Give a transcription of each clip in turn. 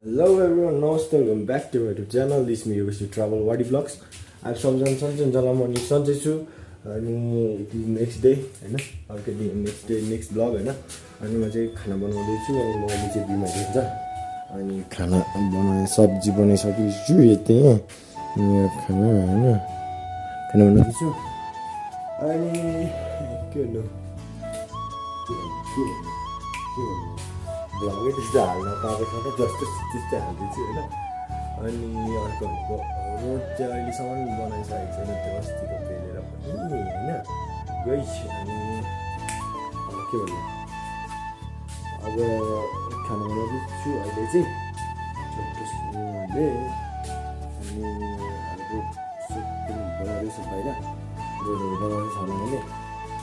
Hello everyone, namaste, welcome back to my YouTube channel. This is me, your travel Wadi vlogs. I'm सबजना म सन्चै छु अनि it is next day हैन अर्को दिन नेक्स्ट ब्लग हैन अनि म चाहिँ खाना बनाउँदै छु अनि म चाहिँ बिमारी हुन्छ अनि खाना बनाए सब्जी बनाइसकेछु यतै यहाँ खाना हैन खाना बनाउँदै छु अनि के हो ब्लगै त्यस्तो हाल्न पाएको छैन जस्तो त्यस्तै हाल्दैछु होइन अनि अर्को रोड चाहिँ अहिलेसम्म बनाइसकेको छैन त्यो अस्तिको पेलेर पनि होइन गइ अनि के भन्नु अब खाना बनाउँदैछु अहिले चाहिँ छोटोसँगले अनि रोड बनाउँदैछु बाहिर रोडहरू बनाउँदैछ मैले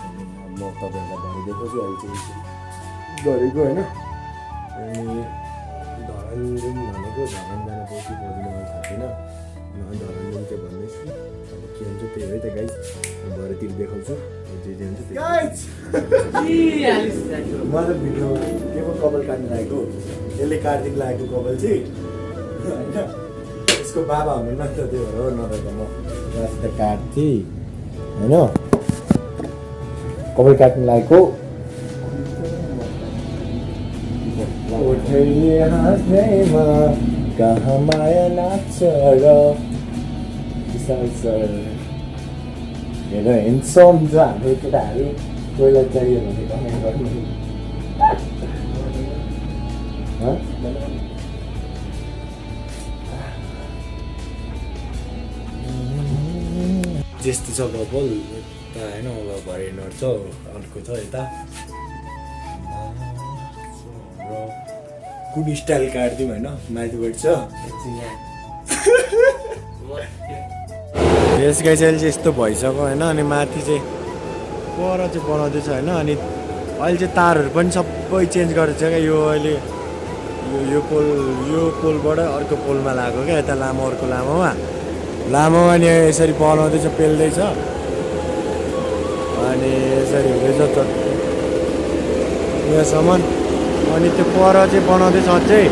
अनि म तपाईँहरूलाई भरे देखाउँछु अहिले चाहिँ गरेको होइन अनि धरान जाउँ भनेको धरान जान पाउँछु पाउँदैन मलाई थाहा छैन धरान जाउँ चाहिँ भन्दैछु अब के हुन्छ त्यही हो त गाइज भरेतिर देखाउँछु जे हुन्छ त्यही म त भिडियो के पो कपाल काट्नु लागेको यसले काटिदिनु लागेको कपाल चाहिँ होइन यसको बाबा हुनु न त त्यो भएर हो नभए त म त काट्थेँ होइन कपाल काट्नु लागेको उठैले हाँस्दैमा कहाँ माया नाच्छ र हेर हेन्डसम छ हाम्रो केटाहरू कोहीलाई चाहियो भने कमेन्ट गर्नु त्यस्तो छ कपाल त होइन अब भरे नर्छ अर्को छ यता कुन स्टाइल काट्दिउँ होइन माथिबाट छ यस गाई चाहिँ अहिले चाहिँ यस्तो भइसक्यो होइन अनि माथि चाहिँ पर चाहिँ बनाउँदैछ होइन अनि अहिले चाहिँ तारहरू पनि सबै चेन्ज गरेको छ क्या यो अहिले यो पोलबाट अर्को पोलमा लाग्यो क्या यता लामो अर्को लामोमा अनि यसरी बनाउँदैछ पेल्दैछ अनि यसरी हुँदैछ यहाँसम्म अनि त्यो पर चाहिँ बनाउँदैछ अझै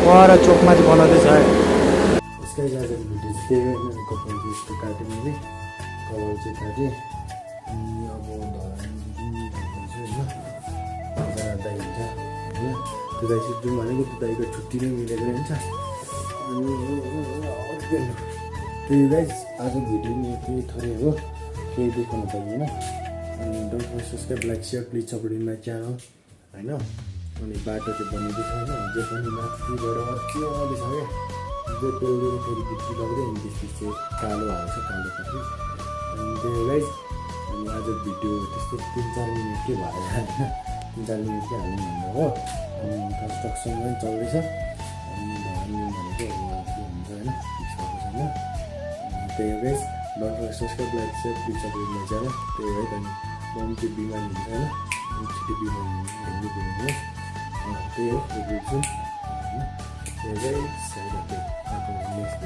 पर चोकमा चाहिँ बनाउँदैछ है यसकै गाजर भिडियो चाहिँ त्यही कपाल चाहिँ यस्तो काटेँ मैले कपाल चाहिँ काटेँ अनि अब धरान भन्दैछु होइन दाइ हुन्छ होइन त्यो दाइ चाहिँ जाउँ भनेको त्यो दाइको छुट्टी नै मिलेको हुन्छ अनि त्यही गाइज आज भिडियो नि केही थोरै हो केही देखाउनु पाइएन अनि don't forget subscribe like share please support in my channel होइन अनि बाटो चाहिँ बनाउँदैछ होइन जे पनि माथिबाट अर्कै आउँदैछ क्या जो पेल्दै फेरि भित्री लाग्दै अनि त्यसपछि कालो हाल्छ कालो कति अनि त्यही गाइज अनि आज भिडियो त्यस्तै 3-4 मिनटकै भयो होइन 3-4 मिनटकै हाल्नु भन्दा हो अनि कन्स्ट्रक्सन पनि चल्दैछ अनि धरान भनेको अब के हुन्छ होइन फिक्स भएको छैन अनि त्यही हो guys don't forget subscribe like share please support in my channel त्यही है त अनि म चाहिँ बिमारी हुन्छ होइन अनि छिटो बिमारी हुनु त्यही हो रिभ्यू चाहिँ होइन त्यही चाहिँ नेक्स्ट